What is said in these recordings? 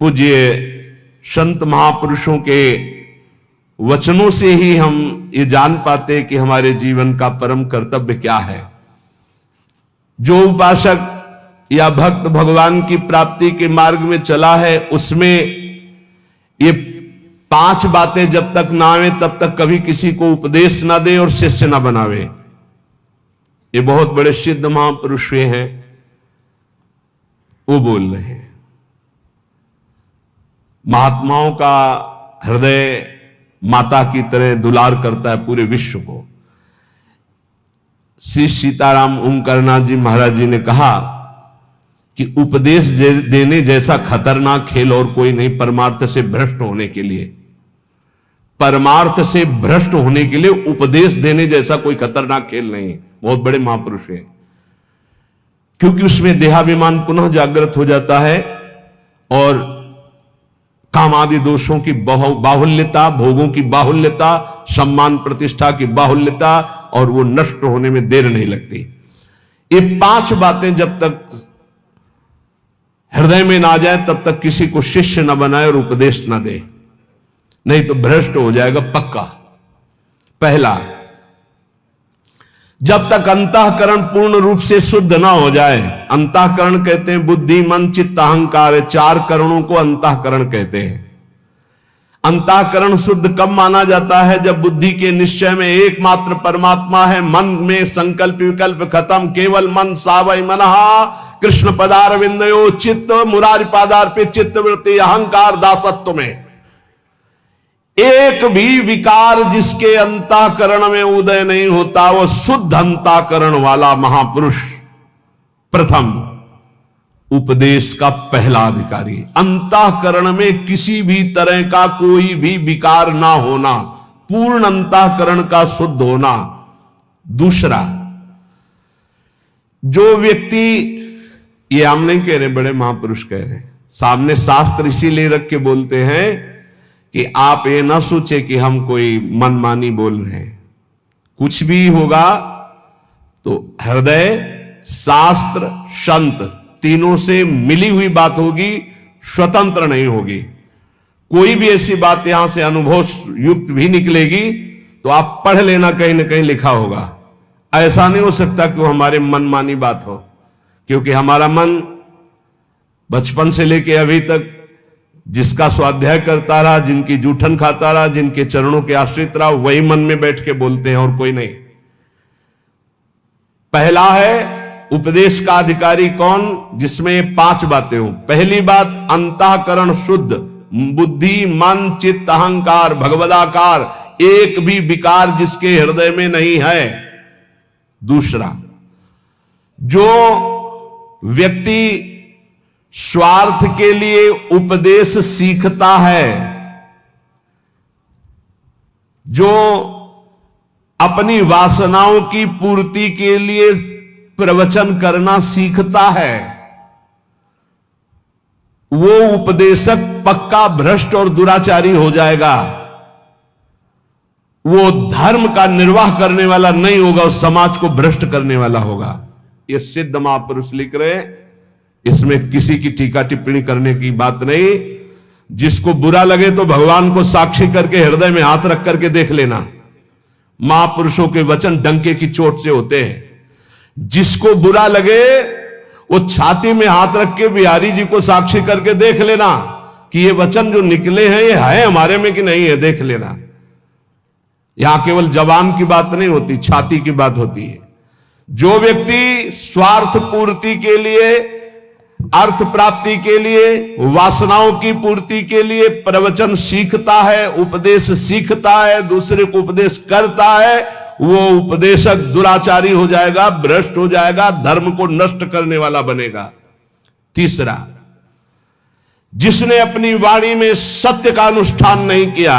पूज्य संत महापुरुषों के वचनों से ही हम ये जान पाते कि हमारे जीवन का परम कर्तव्य क्या है। जो उपासक या भक्त भगवान की प्राप्ति के मार्ग में चला है, उसमें ये 5 बातें जब तक ना आवे तब तक कभी किसी को उपदेश ना दे और शिष्य ना बनावे। ये बहुत बड़े सिद्ध महापुरुष हैं, वो बोल रहे हैं। महात्माओं का हृदय माता की तरह दुलार करता है पूरे विश्व को। श्री सीताराम ओमकारनाथ जी महाराज जी ने कहा कि उपदेश देने जैसा खतरनाक खेल और कोई नहीं परमार्थ से भ्रष्ट होने के लिए। परमार्थ से भ्रष्ट होने के लिए उपदेश देने जैसा कोई खतरनाक खेल नहीं। बहुत बड़े महापुरुष हैं, क्योंकि उसमें देहाभिमान पुनः जागृत हो जाता है और काम आदि दोषों की बाहुल्यता, भोगों की बाहुल्यता, सम्मान प्रतिष्ठा की बाहुल्यता, और वो नष्ट होने में देर नहीं लगती। ये 5 बातें जब तक हृदय में ना जाए तब तक किसी को शिष्य न बनाए और उपदेश न दे, नहीं तो भ्रष्ट हो जाएगा पक्का। पहला, जब तक अंतःकरण पूर्ण रूप से शुद्ध ना हो जाए। अंतःकरण कहते हैं बुद्धि, मन, चित्त, अहंकार, 4 करणों को अंतःकरण कहते हैं। अंतःकरण शुद्ध कब माना जाता है? जब बुद्धि के निश्चय में एकमात्र परमात्मा है, मन में संकल्प विकल्प खत्म, केवल मन सावय मनहा कृष्ण पदारविंदयो चित्त मुरारी पादार्पित चित्त वृत्ति अहंकार दासत्व में एक भी विकार जिसके अंतःकरण में उदय नहीं होता, वो शुद्ध अंतःकरण वाला महापुरुष प्रथम उपदेश का पहला अधिकारी। अंतःकरण में किसी भी तरह का कोई भी विकार ना होना, पूर्ण अंतःकरण का शुद्ध होना। दूसरा, जो व्यक्ति, ये हम नहीं कह रहे, बड़े महापुरुष कह रहे हैं, सामने शास्त्र इसीलिए रख के बोलते हैं कि आप ये ना सोचे कि हम कोई मनमानी बोल रहे हैं। कुछ भी होगा तो हृदय, शास्त्र, संत तीनों से मिली हुई बात होगी, स्वतंत्र नहीं होगी। कोई भी ऐसी बात यहां से अनुभव युक्त भी निकलेगी तो आप पढ़ लेना, कहीं ना कहीं लिखा होगा। ऐसा नहीं हो सकता कि वो हमारे मनमानी बात हो, क्योंकि हमारा मन बचपन से लेके अभी तक जिसका स्वाध्याय करता रहा, जिनकी जूठन खाता रहा, जिनके चरणों के आश्रित रहा, वही मन में बैठ के बोलते हैं और कोई नहीं। पहला है उपदेश का अधिकारी कौन? जिसमें 5 बातें हो। पहली बात, अंतःकरण शुद्ध, बुद्धि, मन, चित्त, अहंकार, भगवदाकार, एक भी विकार जिसके हृदय में नहीं है। दूसरा, जो व्यक्ति स्वार्थ के लिए उपदेश सीखता है, जो अपनी वासनाओं की पूर्ति के लिए प्रवचन करना सीखता है, वो उपदेशक पक्का भ्रष्ट और दुराचारी हो जाएगा। वो धर्म का निर्वाह करने वाला नहीं होगा, उस समाज को भ्रष्ट करने वाला होगा। ये सिद्ध महापुरुष लिख रहे, इसमें किसी की टीका टिप्पणी करने की बात नहीं। जिसको बुरा लगे तो भगवान को साक्षी करके हृदय में हाथ रख करके देख लेना। महापुरुषों के वचन डंके की चोट से होते हैं। जिसको बुरा लगे वो छाती में हाथ रख के बिहारी जी को साक्षी करके देख लेना कि ये वचन जो निकले हैं ये है हमारे में कि नहीं है, देख लेना। यहां केवल जबान की बात नहीं होती, छाती की बात होती है। जो व्यक्ति स्वार्थ पूर्ति के लिए, अर्थ प्राप्ति के लिए, वासनाओं की पूर्ति के लिए प्रवचन सीखता है, उपदेश सीखता है, दूसरे को उपदेश करता है, वो उपदेशक दुराचारी हो जाएगा, भ्रष्ट हो जाएगा, धर्म को नष्ट करने वाला बनेगा। तीसरा, जिसने अपनी वाणी में सत्य का अनुष्ठान नहीं किया,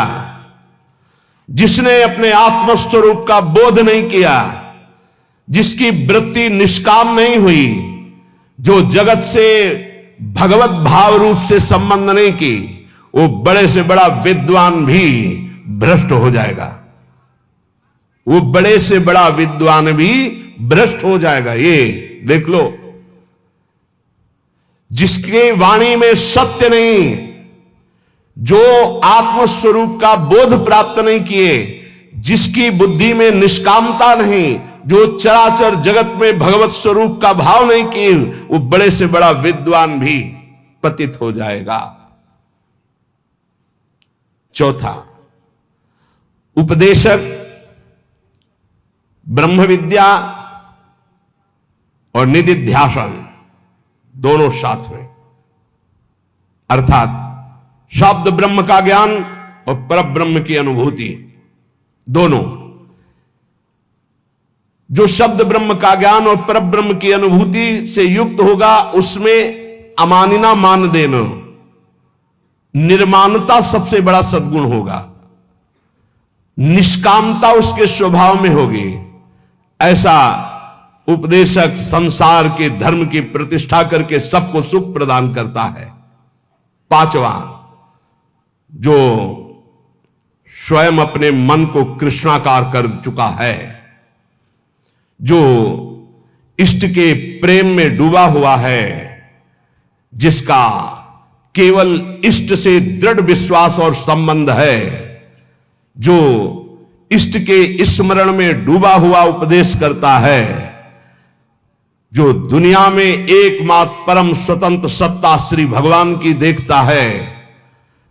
जिसने अपने आत्मस्वरूप का बोध नहीं किया, जिसकी वृत्ति निष्काम नहीं हुई, जो जगत से भगवत भाव रूप से संबंध नहीं की, वो बड़े से बड़ा विद्वान भी भ्रष्ट हो जाएगा। वो बड़े से बड़ा विद्वान भी भ्रष्ट हो जाएगा। ये देख लो, जिसके वाणी में सत्य नहीं, जो आत्मस्वरूप का बोध प्राप्त नहीं किए, जिसकी बुद्धि में निष्कामता नहीं, जो चराचर जगत में भगवत स्वरूप का भाव नहीं किए, वो बड़े से बड़ा विद्वान भी पतित हो जाएगा। चौथा, उपदेशक ब्रह्म विद्या और निधिध्यासन दोनों साथ में, अर्थात शब्द ब्रह्म का ज्ञान और परब्रह्म की अनुभूति दोनों। जो शब्द ब्रह्म का ज्ञान और परब्रह्म की अनुभूति से युक्त होगा, उसमें अमानिना मान देना, निर्माणता सबसे बड़ा सद्गुण होगा, निष्कामता उसके स्वभाव में होगी। ऐसा उपदेशक संसार के धर्म की प्रतिष्ठा करके सबको सुख प्रदान करता है। पांचवा, जो स्वयं अपने मन को कृष्णाकार कर चुका है, जो इष्ट के प्रेम में डूबा हुआ है, जिसका केवल इष्ट से दृढ़ विश्वास और संबंध है, जो इष्ट के स्मरण में डूबा हुआ उपदेश करता है, जो दुनिया में एकमात्र परम स्वतंत्र सत्ता श्री भगवान की देखता है,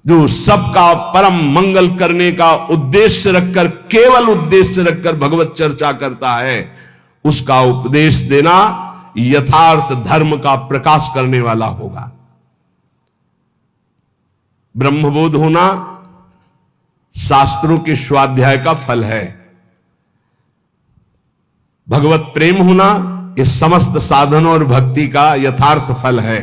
जो सबका परम मंगल करने का उद्देश्य रखकर, केवल उद्देश्य रखकर भगवत चर्चा करता है, उसका उपदेश देना यथार्थ धर्म का प्रकाश करने वाला होगा। ब्रह्मबोध होना शास्त्रों के स्वाध्याय का फल है। भगवत प्रेम होना इस समस्त साधनों और भक्ति का यथार्थ फल है।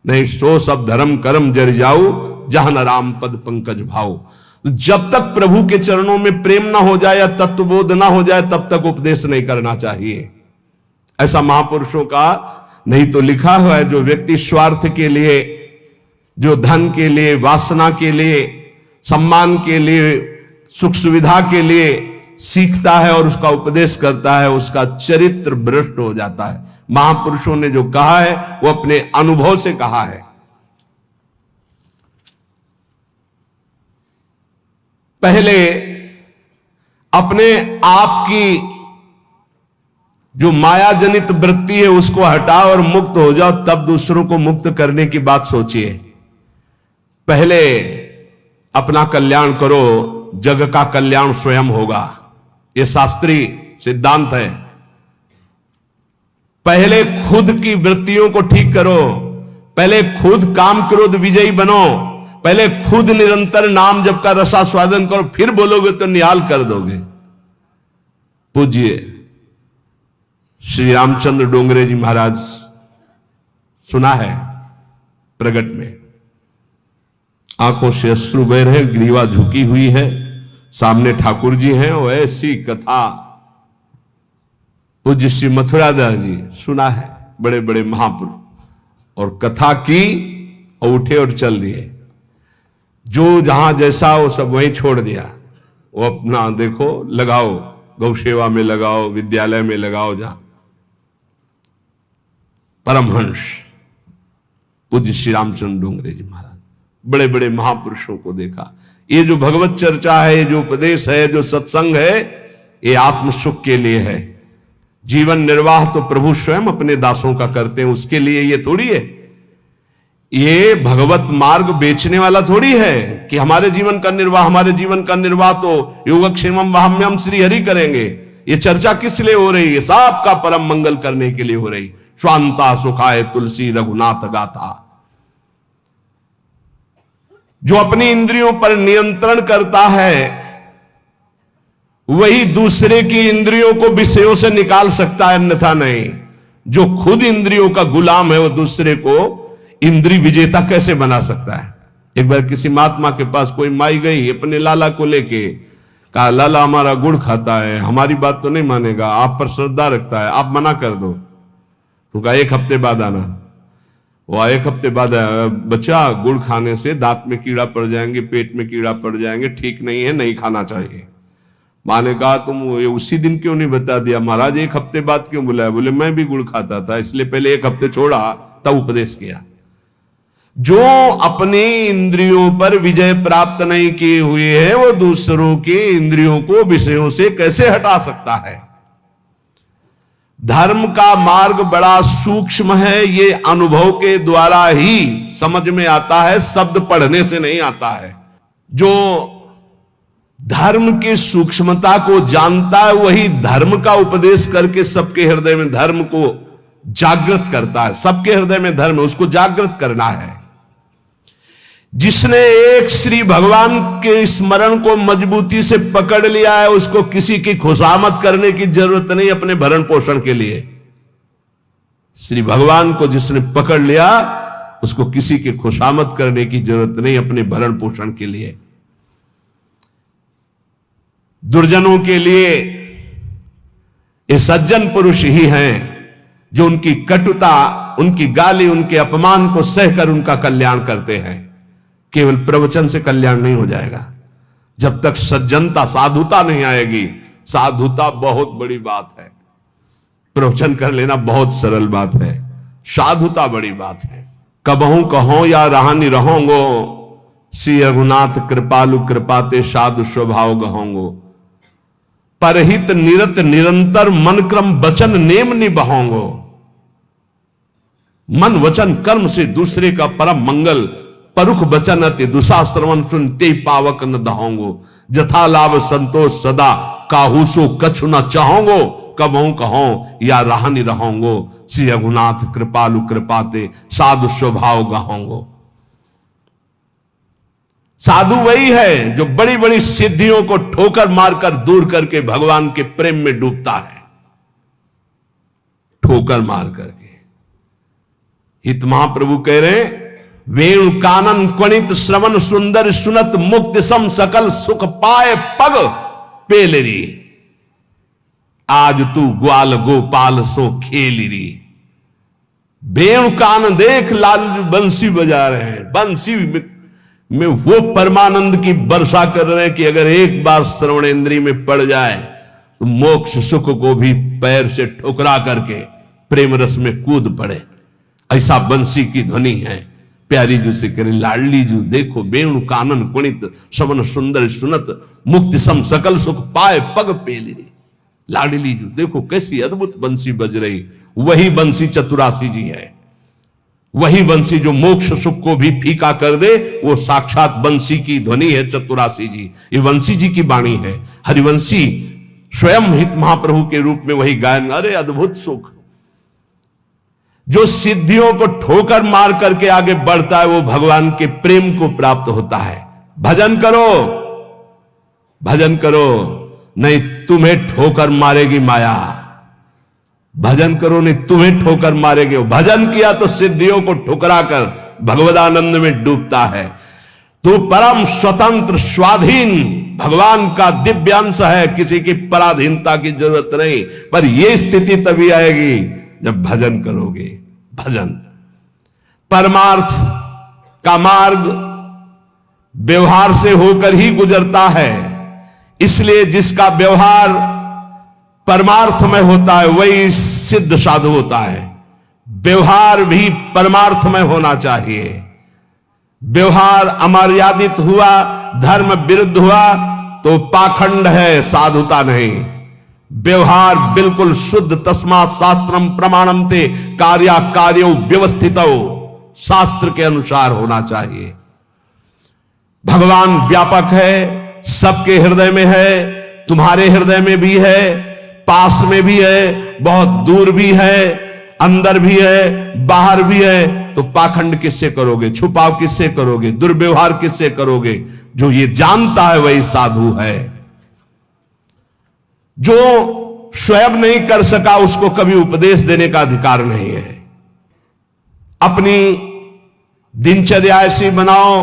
नहीं सो सब धर्म कर्म जर जाऊ, जहां न राम पद पंकज भाव। जब तक प्रभु के चरणों में प्रेम ना हो जाए या तत्वबोध ना हो जाए, तब तक उपदेश नहीं करना चाहिए। ऐसा महापुरुषों का नहीं तो लिखा हुआ है। जो व्यक्ति स्वार्थ के लिए, जो धन के लिए, वासना के लिए, सम्मान के लिए, सुख सुविधा के लिए सीखता है और उसका उपदेश करता है, उसका चरित्र भ्रष्ट हो जाता है। महापुरुषों ने जो कहा है वो अपने अनुभव से कहा है। पहले अपने आप की जो माया जनित वृत्ति है उसको हटाओ और मुक्त हो जाओ, तब दूसरों को मुक्त करने की बात सोचिए। पहले अपना कल्याण करो, जग का कल्याण स्वयं होगा। यह शास्त्रीय सिद्धांत है। पहले खुद की वृत्तियों को ठीक करो, पहले खुद काम क्रोध विजयी बनो, पहले खुद निरंतर नाम जप का रसास्वादन करो, फिर बोलोगे तो निहाल कर दोगे। पूज्य श्री रामचंद्र डोंगरे जी महाराज, सुना है प्रगट में, आंखों से अश्रु बह रहे, ग्रीवा झुकी हुई है, सामने ठाकुर जी हैं, और ऐसी कथा पूज्य श्री मथुरादास जी, सुना है, बड़े बड़े महापुरुष, और कथा की और उठे और चल दिए। जो जहां जैसा वो सब वहीं छोड़ दिया। वो अपना देखो, लगाओ, गौ सेवा में लगाओ, विद्यालय में लगाओ, जहां परमहंस पूज्य श्री रामचंद्र डोंगरे जी महाराज, बड़े बड़े महापुरुषों को देखा। ये जो भगवत चर्चा है, ये जो उपदेश है, जो सत्संग है, ये आत्म सुख के लिए है। जीवन निर्वाह तो प्रभु स्वयं अपने दासों का करते हैं, उसके लिए ये थोड़ी है। ये भगवत मार्ग बेचने वाला थोड़ी है कि हमारे जीवन का निर्वाह, हमारे जीवन का निर्वाह तो योगक्षेमम वाहम्यम श्री हरि करेंगे। ये चर्चा किस लिए हो रही है? सबका परम मंगल करने के लिए हो रही। स्वांता सुखाय तुलसी रघुनाथ गाथा। जो अपनी इंद्रियों पर नियंत्रण करता है, वही दूसरे की इंद्रियों को विषयों से निकाल सकता है, अन्यथा नहीं। जो खुद इंद्रियों का गुलाम है, वो दूसरे को इंद्रिय विजेता कैसे बना सकता है? एक बार किसी महात्मा के पास कोई माई गई अपने लाला को लेके, कहा लाला हमारा गुड़ खाता है, हमारी बात तो नहीं मानेगा, आप पर श्रद्धा रखता है, आप मना कर दो। तो कहा 1 हफ्ते बाद आना। वो 1 हफ्ते बाद आया, बच्चा गुड़ खाने से दांत में कीड़ा पड़ जाएंगे, पेट में कीड़ा पड़ जाएंगे, ठीक नहीं है, नहीं खाना चाहिए। माँ ने कहा तुम उसी दिन क्यों नहीं बता दिया? महाराज 1 हफ्ते बाद क्यों बुलाया? बोले मैं भी गुड़ खाता था, इसलिए पहले 1 हफ्ते छोड़ा, तब उपदेश किया। जो अपनी इंद्रियों पर विजय प्राप्त नहीं किए हुए है, वो दूसरों के इंद्रियों को विषयों से कैसे हटा सकता है? धर्म का मार्ग बड़ा सूक्ष्म है, ये अनुभव के द्वारा ही समझ में आता है, शब्द पढ़ने से नहीं आता है। जो धर्म की सूक्ष्मता को जानता है वही धर्म का उपदेश करके सबके हृदय में धर्म को जागृत करता है। सबके हृदय में धर्म है, उसको जागृत करना है। जिसने एक श्री भगवान के स्मरण को मजबूती से पकड़ लिया है, उसको किसी की खुशामद करने की जरूरत नहीं अपने भरण पोषण के लिए। श्री भगवान को जिसने पकड़ लिया, उसको किसी की खुशामद करने की जरूरत नहीं अपने भरण पोषण के लिए। दुर्जनों के लिए ये सज्जन पुरुष ही हैं जो उनकी कटुता, उनकी गाली, उनके अपमान को सहकर उनका कल्याण करते हैं। केवल प्रवचन से कल्याण नहीं हो जाएगा जब तक सज्जनता, साधुता नहीं आएगी। साधुता बहुत बड़ी बात है, प्रवचन कर लेना बहुत सरल बात है, साधुता बड़ी बात है। कबहू कहो या रहानी रहोंगो, श्री रघुनाथ कृपालु कृपाते साधु स्वभाव गहोंगो। परहित निरत निरंतर मन क्रम वचन नेम निभाओंगो। मन वचन कर्म से दूसरे का परम मंगल, परुख वचन अति दुशाश्रवण सुनते पावक न दहोंगो। जथा लाभ संतोष सदा काहूसो कछु न चाहोंगो। कबहू कहो या राहनी रहोंगो, श्री रघुनाथ कृपालु कृपाते साधु स्वभाव गहोंगो। साधु वही है जो बड़ी बड़ी सिद्धियों को ठोकर मारकर दूर करके भगवान के प्रेम में डूबता है, ठोकर मार करके। हित महाप्रभु कह रहे, वेणु कानन क्वणित श्रवण सुंदर सुनत मुक्ति सम सकल सुख पाए पग पेलरी। आज तू ग्वाल गोपाल सो खेलरी। वेणु कान देख लाल बंसी बजा रहे हैं, बंसी में वो परमानंद की वर्षा कर रहे हैं कि अगर एक बार श्रवणेंद्री में पड़ जाए तो मोक्ष सुख को भी पैर से ठुकरा करके प्रेम रस में कूद पड़े। ऐसा बंसी की ध्वनि है। प्यारी जू से करे, लाडली जू देखो वेणु कानन कुणित श्रवण सुंदर सुनत मुक्ति सम सकल सुख पाए पग पेलरी। लाडली जू देखो कैसी अद्भुत बंसी बज रही। वही बंसी चतुरासी जी है, वही बंसी जो मोक्ष सुख को भी फीका कर दे, वो साक्षात बंसी की ध्वनि है चतुरासी जी। ये बंसी जी की वाणी है। हरिवंशी स्वयं हित महाप्रभु के रूप में वही गायन। अरे अद्भुत सुख जो सिद्धियों को ठोकर मार करके आगे बढ़ता है, वो भगवान के प्रेम को प्राप्त होता है। भजन करो, भजन करो, नहीं तुम्हें ठोकर मारेगी माया। भजन करो, नहीं तुम्हें ठोकर मारेगे। भजन किया तो सिद्धियों को ठुकरा कर भगवदानंद में डूबता है। तू परम स्वतंत्र स्वाधीन भगवान का दिव्यांश है, किसी की पराधीनता की जरूरत नहीं। पर यह स्थिति तभी आएगी जब भजन करोगे। भजन परमार्थ का मार्ग व्यवहार से होकर ही गुजरता है। इसलिए जिसका व्यवहार परमार्थ में होता है वही सिद्ध साधु होता है। व्यवहार भी परमार्थ में होना चाहिए। व्यवहार अमर्यादित हुआ, धर्म विरुद्ध हुआ तो पाखंड है, साधुता नहीं। व्यवहार बिल्कुल शुद्ध, तस्मात् शास्त्रम प्रमाणम ते कार्या कार्यो व्यवस्थितो, शास्त्र के अनुसार होना चाहिए। भगवान व्यापक है, सबके हृदय में है, तुम्हारे हृदय में भी है, पास में भी है, बहुत दूर भी है, अंदर भी है, बाहर भी है। तो पाखंड किससे करोगे, छुपाव किससे करोगे, दुर्व्यवहार किससे करोगे? जो ये जानता है वही साधु है। जो स्वयं नहीं कर सका उसको कभी उपदेश देने का अधिकार नहीं है। अपनी दिनचर्या ऐसी बनाओ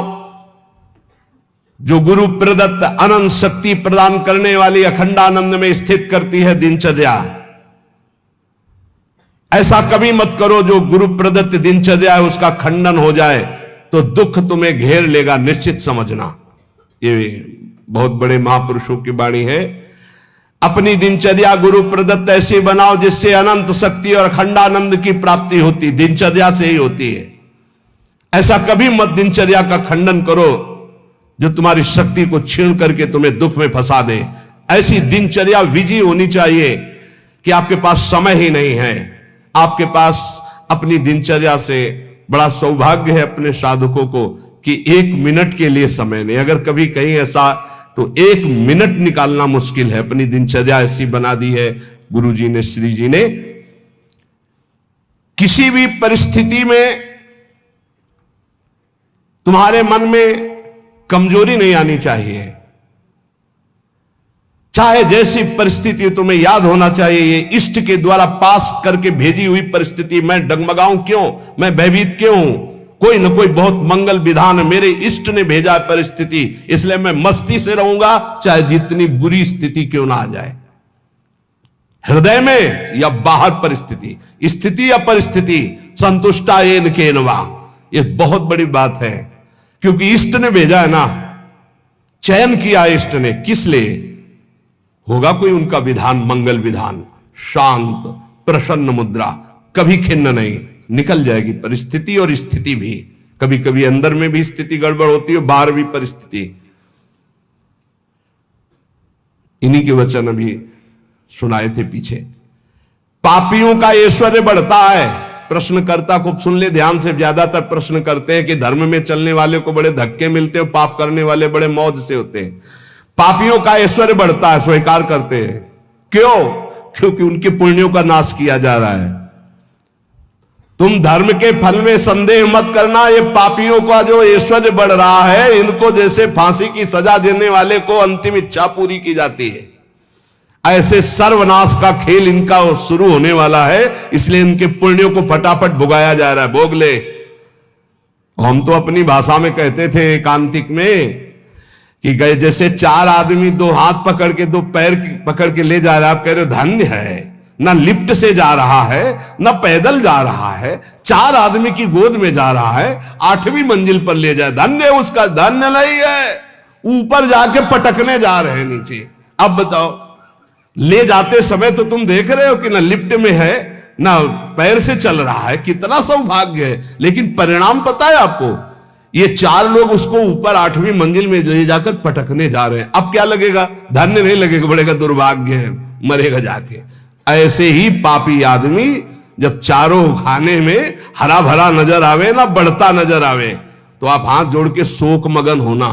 जो गुरु प्रदत्त अनंत शक्ति प्रदान करने वाली अखंडानंद में स्थित करती है दिनचर्या। ऐसा कभी मत करो जो गुरु प्रदत्त दिनचर्या है उसका खंडन हो जाए तो दुख तुम्हें घेर लेगा, निश्चित समझना। ये बहुत बड़े महापुरुषों की वाणी है। अपनी दिनचर्या गुरु प्रदत्त ऐसी बनाओ जिससे अनंत शक्ति और अखंडानंद की प्राप्ति होती, दिनचर्या से ही होती है। ऐसा कभी मत दिनचर्या का खंडन करो जो तुम्हारी शक्ति को छीन करके तुम्हें दुख में फंसा दे। ऐसी दिनचर्या विजयी होनी चाहिए कि आपके पास समय ही नहीं है। आपके पास अपनी दिनचर्या से बड़ा सौभाग्य है अपने साधकों को कि 1 मिनट के लिए समय नहीं। अगर कभी कहीं ऐसा तो 1 मिनट निकालना मुश्किल है। अपनी दिनचर्या ऐसी बना दी है गुरु जी ने, श्री जी ने। किसी भी परिस्थिति में तुम्हारे मन में कमजोरी नहीं आनी चाहिए। चाहे जैसी परिस्थिति, तुम्हें याद होना चाहिए ये इष्ट के द्वारा पास करके भेजी हुई परिस्थिति। मैं डगमगाऊं क्यों, मैं भयभीत क्यों हूं? कोई न कोई बहुत मंगल विधान मेरे इष्ट ने भेजा परिस्थिति, इसलिए मैं मस्ती से रहूंगा चाहे जितनी बुरी स्थिति क्यों ना आ जाए। हृदय में या बाहर परिस्थिति, स्थिति या परिस्थिति, संतुष्टा येन केनवा, ये बहुत बड़ी बात है। क्योंकि इष्ट ने भेजा है ना, चयन किया इष्ट ने, किस लिए? होगा कोई उनका विधान, मंगल विधान, शांत प्रसन्न मुद्रा, कभी खिन्न नहीं, निकल जाएगी परिस्थिति और स्थिति भी। कभी कभी अंदर में भी स्थिति गड़बड़ होती है, बाहर भी परिस्थिति। इन्हीं के वचन अभी सुनाए थे पीछे। पापियों का ऐश्वर्य बढ़ता है। प्रश्नकर्ता को सुन ले ध्यान से। ज्यादातर प्रश्न करते हैं कि धर्म में चलने वाले को बड़े धक्के मिलते हैं, पाप करने वाले बड़े मौज से होते हैं। पापियों का ऐश्वर्य बढ़ता है, स्वीकार करते हैं। क्यों? क्योंकि उनके पुण्यों का नाश किया जा रहा है। तुम धर्म के फल में संदेह मत करना। ये पापियों का जो ऐश्वर्य बढ़ रहा है, इनको जैसे फांसी की सजा देने वाले को अंतिम इच्छा पूरी की जाती है, ऐसे सर्वनाश का खेल इनका शुरू होने वाला है। इसलिए इनके पुण्यों को फटाफट भुगाया जा रहा है। भोग ले। हम तो अपनी भाषा में कहते थे एकांतिक में कि गए जैसे 4 आदमी 2 हाथ पकड़ के 2 पैर पकड़ के ले जा रहा है। आप कह रहे हो धन्य है, ना लिफ्ट से जा रहा है, ना पैदल जा रहा है, 4 आदमी की गोद में जा रहा है, 8वीं मंजिल पर ले जाए, धन्य उसका। धन्य नहीं है, ऊपर जाके पटकने जा रहे हैं नीचे। अब बताओ, ले जाते समय तो तुम देख रहे हो कि ना लिफ्ट में है ना पैर से चल रहा है, कितना सौभाग्य है। लेकिन परिणाम पता है आपको? ये 4 लोग उसको ऊपर 8वीं मंजिल में ले जाकर पटकने जा रहे हैं। अब क्या लगेगा? धन्य नहीं लगेगा, बड़ेगा दुर्भाग्य है, मरेगा जाके। ऐसे ही पापी आदमी जब चारों खाने में हरा भरा नजर आवे ना, बढ़ता नजर आवे, तो आप हाथ जोड़ के शोक मगन होना,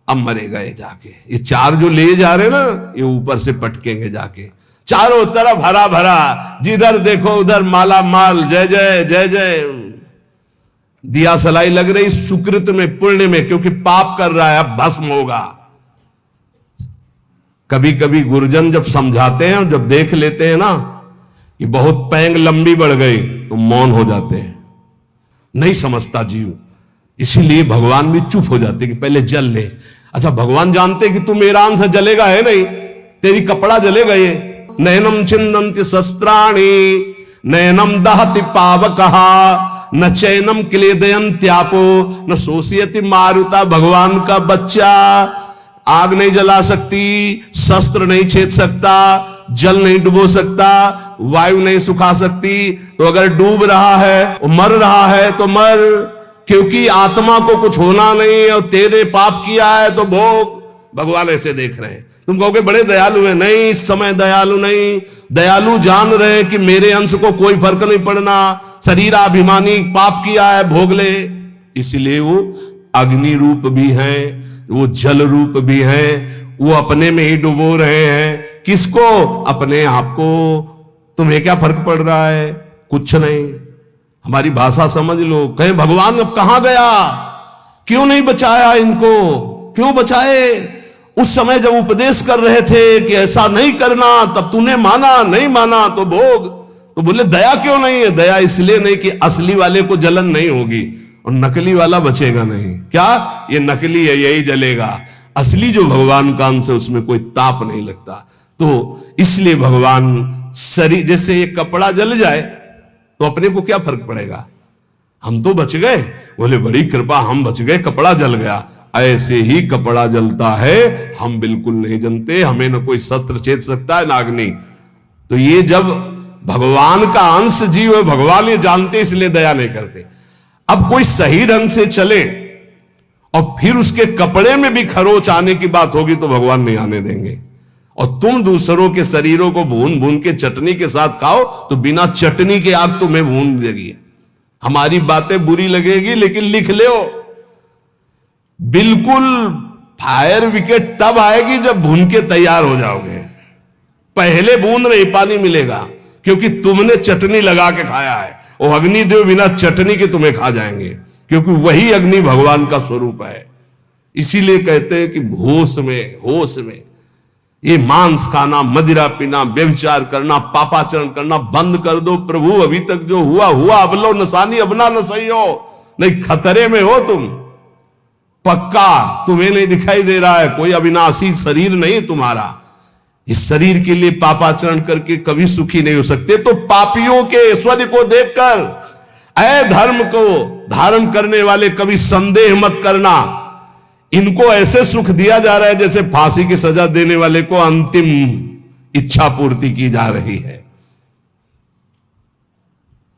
अब मरेगा ये जाके। ये 4 जो ले जा रहे ना, ये ऊपर से पटकेंगे जाके। चारों तरफ हरा भरा, जिधर देखो उधर माला माल, जय जय जय जय, दिया सलाई लग रही सुकृत में, पुण्य में। क्योंकि पाप कर रहा है, अब भस्म होगा। कभी कभी गुरुजन जब समझाते हैं, जब देख लेते हैं ना कि बहुत पैंग लंबी बढ़ गई, तो मौन हो जाते हैं। नहीं समझता जीव, इसीलिए भगवान भी चुप हो जाते कि पहले जल ले। अच्छा, भगवान जानते कि तू मेरा अंश जलेगा, है नहीं, तेरी कपड़ा जलेगा। ये नयनम छिन्दन्ति शस्त्राणि नयनम दहति पावकः न चैनम क्लेदयन्त्यापो न शोषयति मारुता। भगवान का बच्चा आग नहीं जला सकती, शस्त्र नहीं छेद सकता, जल नहीं डुबो सकता, वायु नहीं सुखा सकती। तो अगर डूब रहा है, मर रहा है तो मर, क्योंकि आत्मा को कुछ होना नहीं और तेरे पाप किया है तो भोग। भगवान ऐसे देख रहे हैं। तुम कहोगे बड़े दयालु है, नहीं, इस समय दयालु नहीं। दयालु जान रहे हैं कि मेरे अंश को कोई फर्क नहीं पड़ना, शरीराभिमानी पाप किया है, भोग ले। इसलिए वो अग्नि रूप भी हैं, वो जल रूप भी हैं, वो अपने में ही डुबो रहे हैं। किसको? अपने आप को। तुम्हें क्या फर्क पड़ रहा है? कुछ नहीं। हमारी भाषा समझ लो। कहे भगवान अब कहां गया, क्यों नहीं बचाया इनको, क्यों बचाए? उस समय जब उपदेश कर रहे थे कि ऐसा नहीं करना, तब तूने माना, नहीं माना तो भोग। तो बोले दया क्यों नहीं है? दया इसलिए नहीं कि असली वाले को जलन नहीं होगी और नकली वाला बचेगा नहीं। क्या? ये नकली है, यही जलेगा। असली जो भगवान का अंश है, उसमें कोई ताप नहीं लगता। तो इसलिए भगवान शरीर, जैसे ये कपड़ा जल जाए तो अपने को क्या फर्क पड़ेगा, हम तो बच गए। बोले बड़ी कृपा, हम बच गए, कपड़ा जल गया। ऐसे ही कपड़ा जलता है, हम बिल्कुल नहीं जनते, हमें न कोई शस्त्र छेद सकता है, ना अग्नि। तो ये जब भगवान का अंश जीव है, भगवान ये जानते, इसलिए दया नहीं करते। अब कोई सही ढंग से चले और फिर उसके कपड़े में भी खरोच आने की बात होगी तो भगवान नहीं आने देंगे। और तुम दूसरों के शरीरों को भून भून के चटनी के साथ खाओ तो बिना चटनी के आग तुम्हें भून देगी। हमारी बातें बुरी लगेगी लेकिन लिख लो, बिल्कुल फायर विकेट तब आएगी जब भून के तैयार हो जाओगे। पहले बूंद नहीं पानी मिलेगा क्योंकि तुमने चटनी लगा के खाया है। और अग्निदेव बिना चटनी के तुम्हें खा जाएंगे क्योंकि वही अग्नि भगवान का स्वरूप है। इसीलिए कहते हैं कि होश में ये मांस खाना, मदिरा पीना, व्यभिचार करना, पापाचरण करना बंद कर दो। प्रभु अभी तक जो हुआ अब लो नसानी, अब ना नसई हो, नहीं खतरे में हो तुम पक्का। तुम्हें नहीं दिखाई दे रहा है, कोई अविनाशी शरीर नहीं तुम्हारा। इस शरीर के लिए पापाचरण करके कभी सुखी नहीं हो सकते। तो पापियों के ऐश्वर्य को देखकर अधर्म को धारण करने वाले कभी संदेह मत करना। इनको ऐसे सुख दिया जा रहा है जैसे फांसी की सजा देने वाले को अंतिम इच्छा पूर्ति की जा रही है।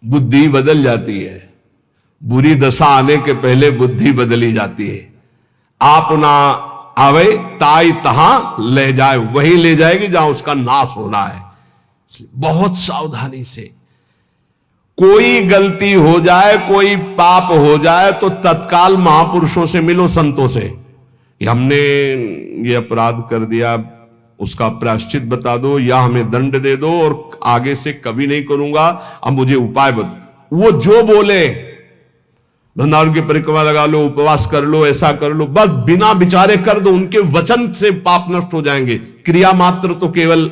बुद्धि बदल जाती है, बुरी दशा आने के पहले बुद्धि बदली जाती है। आप ना आवे ताई तहां ले जाए, वही ले जाएगी जहां उसका नाश होना है। बहुत सावधानी से, कोई गलती हो जाए, कोई पाप हो जाए तो तत्काल महापुरुषों से मिलो, संतों से, कि हमने ये अपराध कर दिया, उसका प्रायश्चित बता दो या हमें दंड दे दो और आगे से कभी नहीं करूंगा, अब मुझे उपाय बता। वो जो बोले, वृंदावन की परिक्रमा लगा लो, उपवास कर लो, ऐसा कर लो, बस बिना विचारे कर दो। उनके वचन से पाप नष्ट हो जाएंगे। क्रिया मात्र तो केवल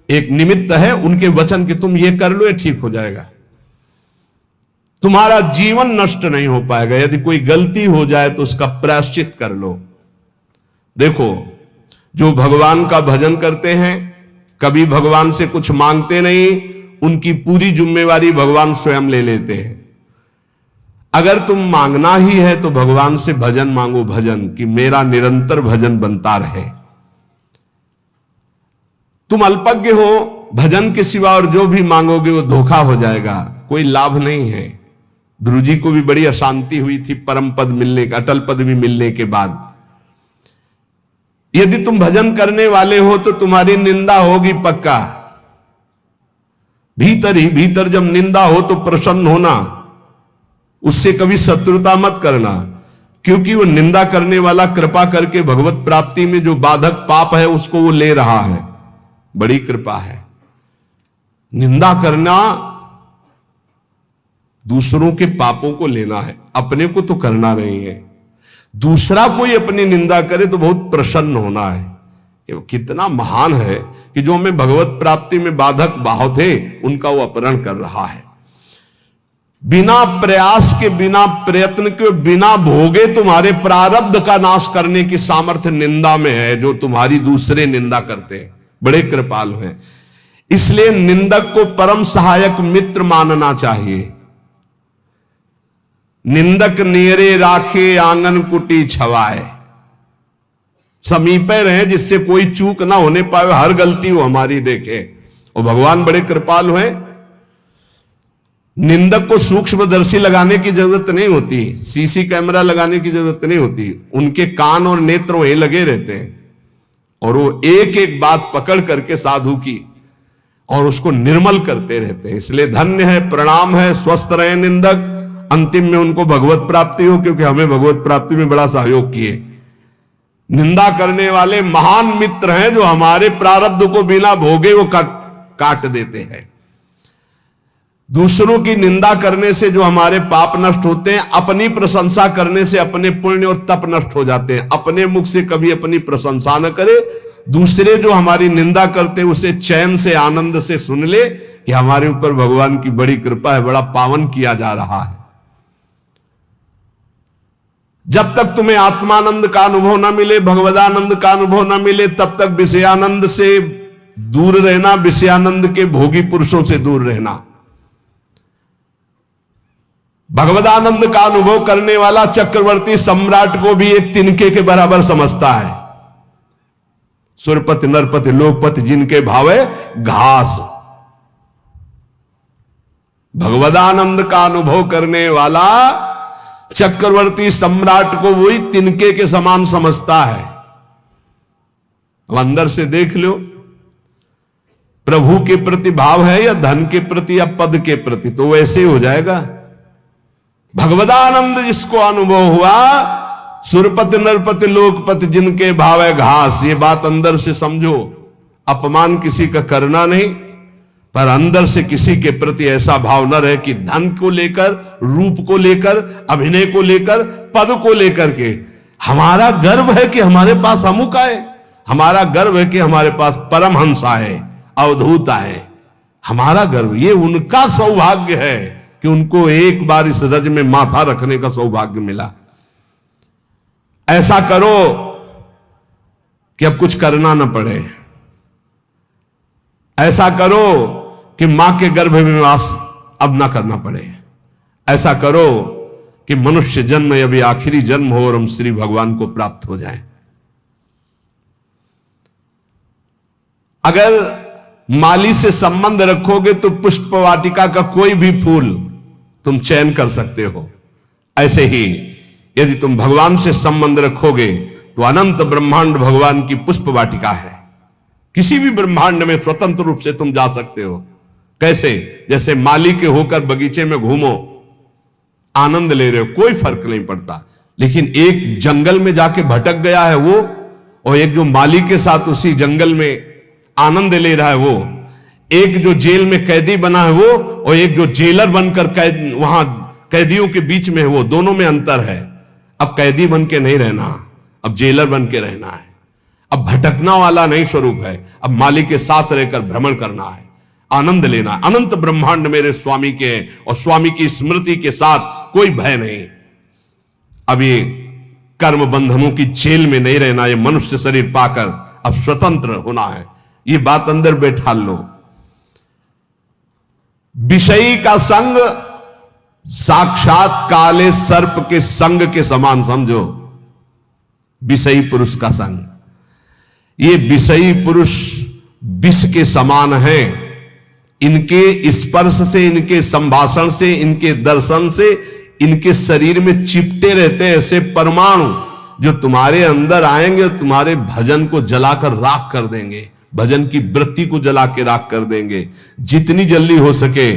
एक निमित्त है, उनके वचन के तुम ये कर लो, ये ठीक हो जाएगा। तुम्हारा जीवन नष्ट नहीं हो पाएगा। यदि कोई गलती हो जाए तो उसका प्रायश्चित कर लो। देखो, जो भगवान का भजन करते हैं, कभी भगवान से कुछ मांगते नहीं, उनकी पूरी जिम्मेवारी भगवान स्वयं ले लेते हैं। अगर तुम मांगना ही है तो भगवान से भजन मांगो, भजन कि मेरा निरंतर भजन बनता रहे। तुम अल्पज्ञ हो, भजन के सिवा और जो भी मांगोगे वो धोखा हो जाएगा, कोई लाभ नहीं है। ध्रुव जी को भी बड़ी अशांति हुई थी परम पद मिलने का, अटल पद भी मिलने के बाद। यदि तुम भजन करने वाले हो तो तुम्हारी निंदा होगी पक्का। भीतर ही भीतर जब निंदा हो तो प्रसन्न होना, उससे कभी शत्रुता मत करना, क्योंकि वो निंदा करने वाला कृपा करके भगवत प्राप्ति में जो बाधक पाप है उसको वो ले रहा है। बड़ी कृपा है। निंदा करना दूसरों के पापों को लेना है, अपने को तो करना नहीं है। दूसरा कोई अपनी निंदा करे तो बहुत प्रसन्न होना है कि वो कितना महान है कि जो हमें भगवत प्राप्ति में बाधक बाहु थे उनका वो अपहरण कर रहा है। बिना प्रयास के, बिना प्रयत्न के, बिना भोगे तुम्हारे प्रारब्ध का नाश करने की सामर्थ्य निंदा में है, जो तुम्हारी दूसरे निंदा करते हैं। बड़े कृपालु हैं। इसलिए निंदक को परम सहायक मित्र मानना चाहिए। निंदक नेरे राखे आंगन कुटी छवाए, समीपे रहे जिससे कोई चूक ना होने पाए, हर गलती वो हमारी देखे। और भगवान बड़े कृपालु हैं। निंदक को सूक्ष्मदर्शी लगाने की जरूरत नहीं होती, सीसी कैमरा लगाने की जरूरत नहीं होती। उनके कान और नेत्र वहीं लगे रहते हैं और वो एक एक बात पकड़ करके साधु की और उसको निर्मल करते रहते हैं। इसलिए धन्य है, प्रणाम है, स्वस्थ रहे निंदक। अंतिम में उनको भगवत प्राप्ति हो, क्योंकि हमें भगवत प्राप्ति में बड़ा सहयोग किए। निंदा करने वाले महान मित्र हैं जो हमारे प्रारब्ध को बिना भोगे वो काट देते हैं। दूसरों की निंदा करने से जो हमारे पाप नष्ट होते हैं, अपनी प्रशंसा करने से अपने पुण्य और तप नष्ट हो जाते हैं। अपने मुख से कभी अपनी प्रशंसा न करे, दूसरे जो हमारी निंदा करते हैं उसे चैन से, आनंद से सुन ले कि हमारे ऊपर भगवान की बड़ी कृपा है, बड़ा पावन किया जा रहा है। जब तक तुम्हें आत्मानंद का अनुभव न मिले, भगवदानंद का अनुभव न मिले, तब तक विषयानंद से दूर रहना, विषयानंद के भोगी पुरुषों से दूर रहना। भगवदानंद का अनुभव करने वाला चक्रवर्ती सम्राट को भी एक तिनके के बराबर समझता है। सुरपति नरपति लोकपति जिनके भावे घास। भगवदानंद का अनुभव करने वाला चक्रवर्ती सम्राट को वही तिनके के समान समझता है। अब अंदर से देख लो, प्रभु के प्रति भाव है या धन के प्रति या पद के प्रति, तो वैसे ही हो जाएगा। भगवदानंद जिसको अनुभव हुआ, सुरपति नरपति लोकपति जिनके भाव है घास, ये बात अंदर से समझो। अपमान किसी का करना नहीं, पर अंदर से किसी के प्रति ऐसा भाव न रहे कि धन को लेकर, रूप को लेकर, अभिनय को लेकर, पद को लेकर के हमारा गर्व है कि हमारे पास अमुक आए, हमारा गर्व है कि हमारे पास परमहंस आए, अवधूत आए। हमारा गर्व, ये उनका सौभाग्य है कि उनको एक बार इस रज में माथा रखने का सौभाग्य मिला। ऐसा करो कि अब कुछ करना न पड़े, ऐसा करो कि मां के गर्भ में वास अब ना करना पड़े, ऐसा करो कि मनुष्य जन्म अभी आखिरी जन्म हो और हम श्री भगवान को प्राप्त हो जाएं। अगर माली से संबंध रखोगे तो पुष्प वाटिका का कोई भी फूल तुम चयन कर सकते हो। ऐसे ही यदि तुम भगवान से संबंध रखोगे तो अनंत ब्रह्मांड भगवान की पुष्प वाटिका है। किसी भी ब्रह्मांड में स्वतंत्र रूप से तुम जा सकते हो। कैसे? जैसे माली के होकर बगीचे में घूमो, आनंद ले रहे हो, कोई फर्क नहीं पड़ता। लेकिन एक जंगल में जाके भटक गया है वो, और एक जो माली के साथ उसी जंगल में आनंद ले रहा है वो, एक जो जेल में कैदी बना है वो, और एक जो जेलर बनकर वहां कैदियों के बीच में है वो, दोनों में अंतर है। अब कैदी बन के नहीं रहना, अब जेलर बन के रहना है। अब भटकना वाला नहीं स्वरूप है, अब माली के साथ रहकर भ्रमण करना है, आनंद लेना। अनंत ब्रह्मांड मेरे स्वामी के, और स्वामी की स्मृति के साथ कोई भय नहीं। अब ये कर्म बंधनों की जेल में नहीं रहना, ये मनुष्य शरीर पाकर अब स्वतंत्र होना है। ये बात अंदर बैठा लो। विषयी का संग साक्षात काले सर्प के संग के समान समझो। विषयी पुरुष का संग, ये विषयी पुरुष विष के समान है। इनके स्पर्श से, इनके संभाषण से, इनके दर्शन से इनके शरीर में चिपटे रहते हैं ऐसे परमाणु, जो तुम्हारे अंदर आएंगे और तुम्हारे भजन को जलाकर राख कर देंगे, भजन की वृत्ति को जला के राख कर देंगे। जितनी जल्दी हो सके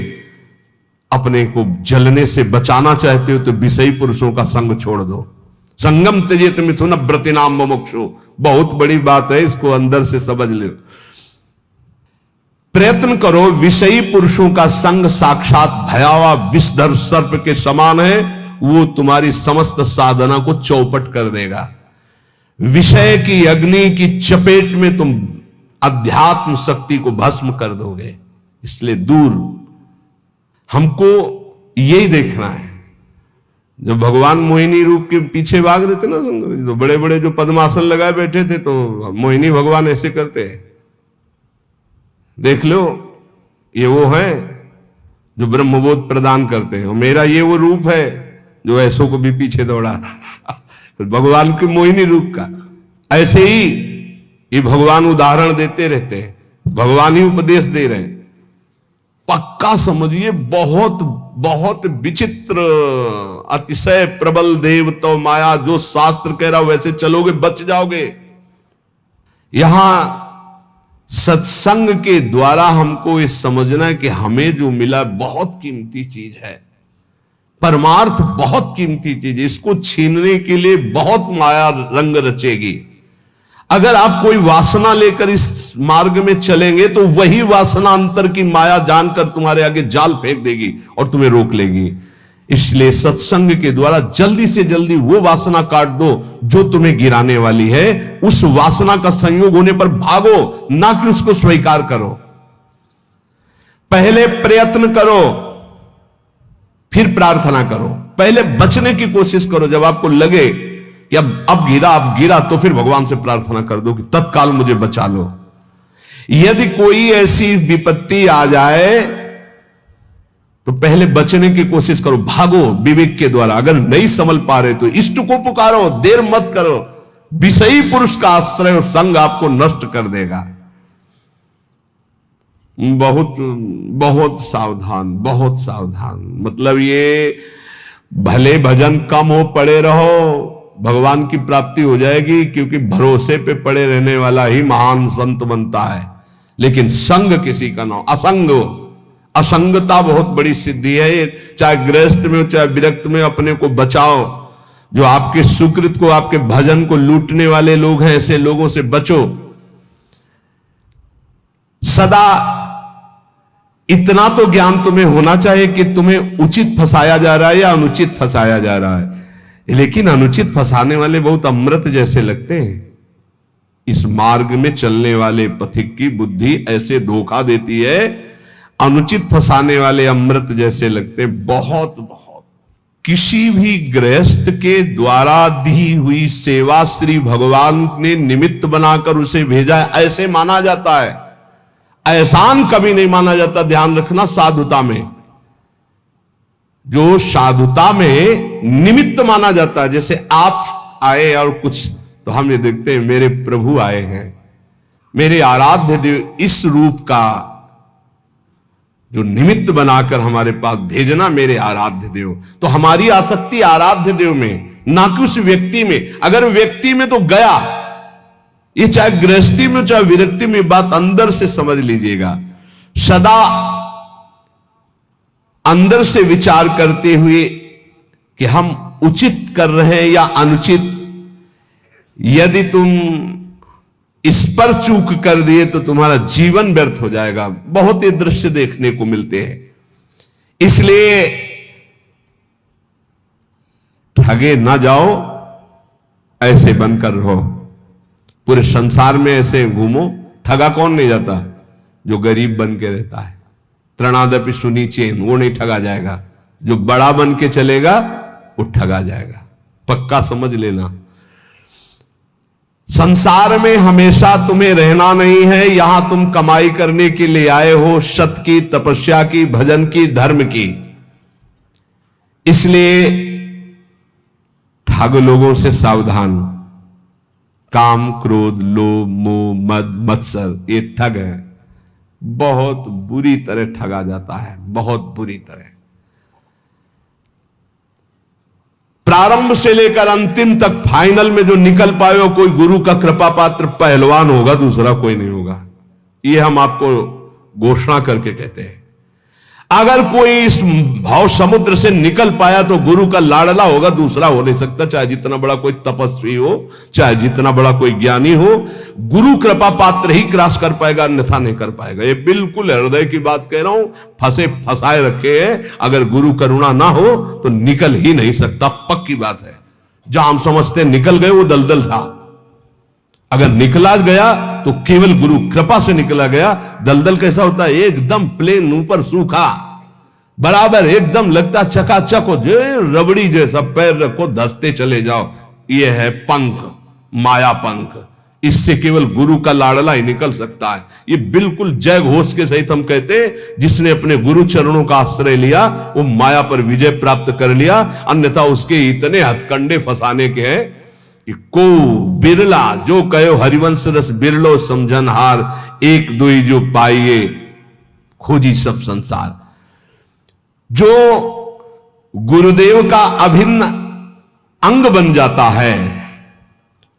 अपने को जलने से बचाना चाहते हो तो विषयी पुरुषों का संग छोड़ दो। संगम त्यजेत मिथुन व्रतिनाम मुमुक्षु, बहुत बड़ी बात है, इसको अंदर से समझ लो। प्रयत्न करो। विषयी पुरुषों का संग साक्षात भयावह विषधर सर्प के समान है, वो तुम्हारी समस्त साधना को चौपट कर देगा। विषय की अग्नि की चपेट में तुम अध्यात्म शक्ति को भस्म कर दोगे। इसलिए दूर, हमको यही देखना है। जब भगवान मोहिनी रूप के पीछे भाग रहे थे ना सुंदर जी, तो बड़े बड़े जो पद्मासन लगाए बैठे थे, तो मोहिनी भगवान ऐसे करते हैं। देख लो, ये वो है जो ब्रह्मबोध प्रदान करते हैं, और मेरा ये वो रूप है जो ऐसों को भी पीछे दौड़ा भगवान के मोहिनी रूप का। ऐसे ही ये भगवान उदाहरण देते रहते हैं, भगवान ही उपदेश दे रहे हैं। पक्का समझिए, बहुत बहुत विचित्र, अतिशय प्रबल देव तो माया, जो शास्त्र कह रहा वैसे चलोगे बच जाओगे। यहां सत्संग के द्वारा हमको ये समझना है कि हमें जो मिला बहुत कीमती चीज है, परमार्थ बहुत कीमती चीज है। इसको छीनने के लिए बहुत माया रंग रचेगी। अगर आप कोई वासना लेकर इस मार्ग में चलेंगे तो वही वासना अंतर की माया जानकर तुम्हारे आगे जाल फेंक देगी और तुम्हें रोक लेगी। इसलिए सत्संग के द्वारा जल्दी से जल्दी वो वासना काट दो जो तुम्हें गिराने वाली है। उस वासना का संयोग होने पर भागो, ना कि उसको स्वीकार करो। पहले प्रयत्न करो, फिर प्रार्थना करो। पहले बचने की कोशिश करो। जब आपको लगे कि अब गिरा, तो फिर भगवान से प्रार्थना कर दो कि तत्काल मुझे बचा लो। यदि कोई ऐसी विपत्ति आ जाए तो पहले बचने की कोशिश करो, भागो विवेक के द्वारा। अगर नहीं संभल पा रहे तो इष्ट को पुकारो, देर मत करो। विषयी पुरुष का आश्रय और संग आपको नष्ट कर देगा। बहुत बहुत सावधान, बहुत सावधान। मतलब ये भले भजन कम हो, पड़े रहो, भगवान की प्राप्ति हो जाएगी, क्योंकि भरोसे पे पड़े रहने वाला ही महान संत बनता है। लेकिन संग किसी का ना हो, असंग हो। असंगता बहुत बड़ी सिद्धि है। चाहे गृहस्थ में हो चाहे विरक्त में, अपने को बचाओ। जो आपके सुकृत को, आपके भजन को लूटने वाले लोग हैं, ऐसे लोगों से बचो। सदा इतना तो ज्ञान तुम्हें होना चाहिए कि तुम्हें उचित फंसाया जा रहा है या अनुचित फंसाया जा रहा है। लेकिन अनुचित फंसाने वाले बहुत अमृत जैसे लगते हैं। इस मार्ग में चलने वाले पथिक की बुद्धि ऐसे धोखा देती है, अनुचित फंसाने वाले अमृत जैसे लगते हैं। बहुत बहुत किसी भी गृहस्थ के द्वारा दी हुई सेवा श्री भगवान ने निमित्त बनाकर उसे भेजा है, ऐसे माना जाता है। एहसान कभी नहीं माना जाता। ध्यान रखना, साधुता में, जो साधुता में निमित्त माना जाता है। जैसे आप आए और कुछ, तो हम ये देखते हैं मेरे प्रभु आए हैं, मेरे आराध्य देव, इस रूप का जो निमित्त बनाकर हमारे पास भेजना, मेरे आराध्य देव। तो हमारी आसक्ति आराध्य देव में, ना कि उस व्यक्ति में। अगर व्यक्ति में तो गया, ये चाहे गृहस्थी में चाहे विरक्ति में, बात अंदर से समझ लीजिएगा। सदा अंदर से विचार करते हुए कि हम उचित कर रहे हैं या अनुचित। यदि तुम इस पर चूक कर दिए तो तुम्हारा जीवन व्यर्थ हो जाएगा। बहुत ही दृश्य देखने को मिलते हैं। इसलिए ठगे ना जाओ, ऐसे बनकर रहो। पूरे संसार में ऐसे घूमो। ठगा कौन नहीं जाता? जो गरीब बन के रहता है। त्रणादपि सुनीचेन, वो नहीं ठगा जाएगा। जो बड़ा बन के चलेगा वो ठगा जाएगा। पक्का समझ लेना। संसार में हमेशा तुम्हें रहना नहीं है। यहां तुम कमाई करने के लिए आए हो, सत की, तपस्या की, भजन की, धर्म की। इसलिए ठग लोगों से सावधान। काम, क्रोध, लोभ, मोह, मद, मत्सर, ये ठग है। बहुत बुरी तरह ठगा जाता है, बहुत बुरी तरह। प्रारंभ से लेकर अंतिम तक, फाइनल में जो निकल पाए हो, कोई गुरु का कृपा पात्र पहलवान होगा, दूसरा कोई नहीं होगा। ये हम आपको घोषणा करके कहते हैं। अगर कोई इस भाव समुद्र से निकल पाया तो गुरु का लाडला होगा, दूसरा हो नहीं सकता। चाहे जितना बड़ा कोई तपस्वी हो, चाहे जितना बड़ा कोई ज्ञानी हो, गुरु कृपा पात्र ही क्रॉस कर पाएगा, अन्यथा नहीं कर पाएगा। ये बिल्कुल हृदय की बात कह रहा हूं। फंसे फंसाए रखे हैं। अगर गुरु करुणा ना हो तो निकल ही नहीं सकता, पक्की बात है। जहां हम समझते निकल गए वो दलदल था। अगर निकला गया तो केवल गुरु कृपा से निकला गया। दलदल कैसा होता है? एकदम प्लेन, ऊपर सूखा, बराबर एकदम लगता चकाचक हो, जो रबड़ी जैसा। पैर रखो, धसते चले जाओ। ये है पंख, माया पंख। इससे केवल गुरु का लाडला ही निकल सकता है। ये बिल्कुल जय घोष के सहित हम कहते हैं, जिसने अपने गुरु चरणों का आश्रय लिया वो माया पर विजय प्राप्त कर लिया। अन्यथा उसके इतने हथकंडे फंसाने के हैं कि को बिरला, जो कहो हरिवंश रस बिरलो समझनहार, एक दुई जो पाइए खोजी सब संसार। जो गुरुदेव का अभिन्न अंग बन जाता है,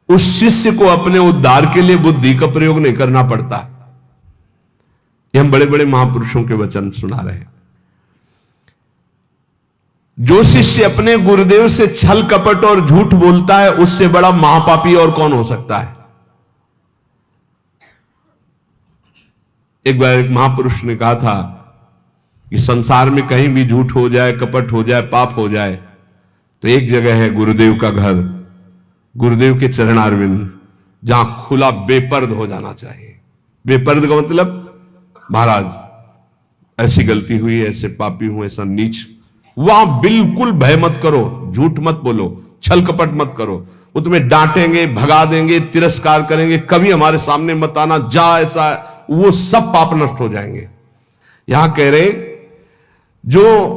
उस शिष्य को अपने उद्धार के लिए बुद्धि का प्रयोग नहीं करना पड़ता। ये हम बड़े बड़े महापुरुषों के वचन सुना रहे हैं। जो शिष्य अपने गुरुदेव से छल कपट और झूठ बोलता है, उससे बड़ा महापापी और कौन हो सकता है? एक बार एक महापुरुष ने कहा था कि संसार में कहीं भी झूठ हो जाए, कपट हो जाए, पाप हो जाए, तो एक जगह है गुरुदेव का घर, गुरुदेव के चरणारविंद, जहां खुला बेपर्द हो जाना चाहिए। बेपर्द का मतलब, महाराज ऐसी गलती हुई, ऐसे पापी हूं, ऐसा नीच। वहां बिल्कुल भय मत करो, झूठ मत बोलो, छल कपट मत करो। वो तुम्हें डांटेंगे, भगा देंगे, तिरस्कार करेंगे, कभी हमारे सामने मत आना, जा ऐसा, वो सब पाप नष्ट हो जाएंगे। यहां कह रहे, जो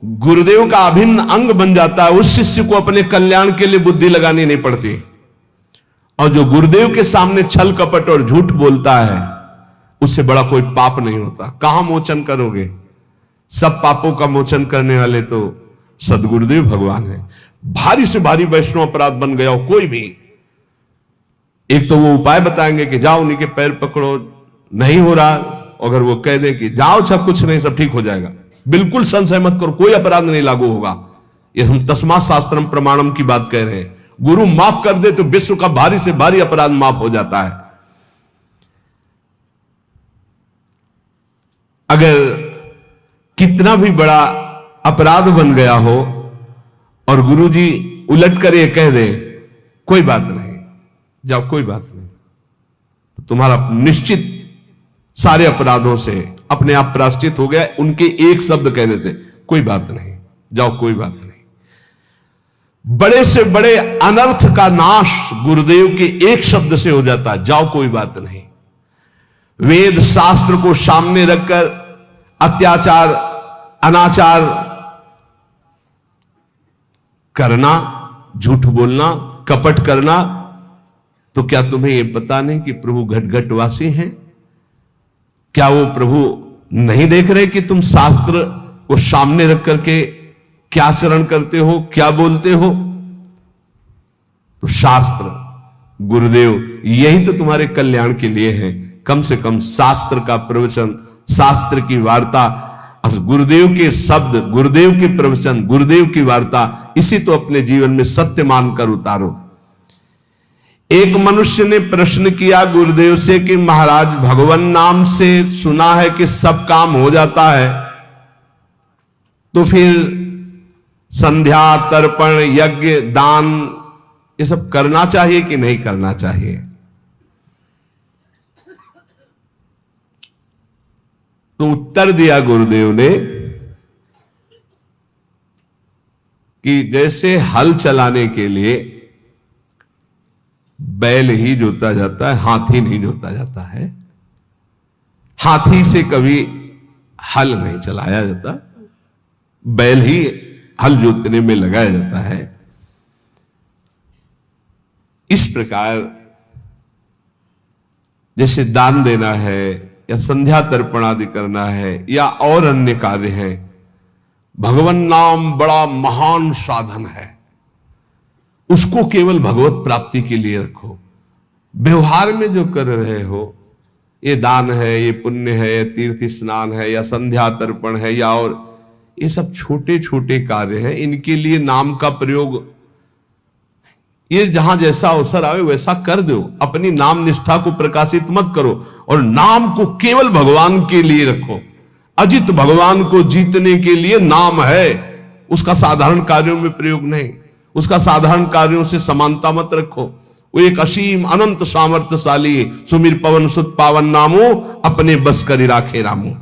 गुरुदेव का अभिन्न अंग बन जाता है, उस शिष्य को अपने कल्याण के लिए बुद्धि लगानी नहीं पड़ती। और जो गुरुदेव के सामने छल कपट और झूठ बोलता है, उससे बड़ा कोई पाप नहीं होता। कहां मोचन करोगे? सब पापों का मोचन करने वाले तो सदगुरुदेव भगवान है। भारी से भारी वैष्णव अपराध बन गया हो कोई भी, एक तो वो उपाय बताएंगे कि जाओ उन्हीं के पैर पकड़ो, नहीं हो रहा, अगर वो कह दे कि जाओ सब कुछ नहीं, सब ठीक हो जाएगा, बिल्कुल संशय मत करो, कोई अपराध नहीं लागू होगा। ये हम तस्मात् शास्त्रम प्रमाणम की बात कह रहे हैं। गुरु माफ कर दे तो विश्व का भारी से भारी अपराध माफ हो जाता है। अगर कितना भी बड़ा अपराध बन गया हो और गुरुजी उलट कर ये कह दे कोई बात नहीं, जाओ कोई बात नहीं, तो तुम्हारा निश्चित सारे अपराधों से अपने आप प्रायश्चित हो गया उनके एक शब्द कहने से, कोई बात नहीं, जाओ कोई बात नहीं। बड़े से बड़े अनर्थ का नाश गुरुदेव के एक शब्द से हो जाता है, जाओ कोई बात नहीं। वेद शास्त्र को सामने रखकर अत्याचार अनाचार करना, झूठ बोलना, कपट करना, तो क्या तुम्हें यह पता नहीं कि प्रभु घटघटवासी हैं? क्या वो प्रभु नहीं देख रहे कि तुम शास्त्र को सामने रख करके क्या आचरण करते हो, क्या बोलते हो? तो शास्त्र गुरुदेव यही तो तुम्हारे कल्याण के लिए है। कम से कम शास्त्र का प्रवचन, शास्त्र की वार्ता और गुरुदेव के शब्द, गुरुदेव के प्रवचन, गुरुदेव की वार्ता, इसी तो अपने जीवन में सत्य मानकर उतारो। एक मनुष्य ने प्रश्न किया गुरुदेव से कि महाराज भगवान नाम से सुना है कि सब काम हो जाता है, तो फिर संध्या, तर्पण, यज्ञ, दान ये सब करना चाहिए कि नहीं करना चाहिए? तो उत्तर दिया गुरुदेव ने कि जैसे हल चलाने के लिए बैल ही जोता जाता है, हाथी नहीं जोता जाता है। हाथी से कभी हल नहीं चलाया जाता, बैल ही हल जोतने में लगाया जाता है। इस प्रकार जैसे दान देना है या संध्या तर्पण आदि करना है या और अन्य कार्य हैं, भगवान नाम बड़ा महान साधन है, उसको केवल भगवत प्राप्ति के लिए रखो। व्यवहार में जो कर रहे हो, ये दान है, ये पुण्य है, ये तीर्थ स्नान है या संध्या तर्पण है या और, ये सब छोटे छोटे कार्य हैं, इनके लिए नाम का प्रयोग ये जहां जैसा अवसर आवे वैसा कर दो। अपनी नाम निष्ठा को प्रकाशित मत करो और नाम को केवल भगवान के लिए रखो। अजित भगवान को जीतने के लिए नाम है, उसका साधारण कार्यों में प्रयोग नहीं, उसका साधारण कार्यों से समानता मत रखो। वो एक असीम अनंत सामर्थ्यशाली सुमिर पवन सुत पावन नामो अपने बस करी राखे रामो।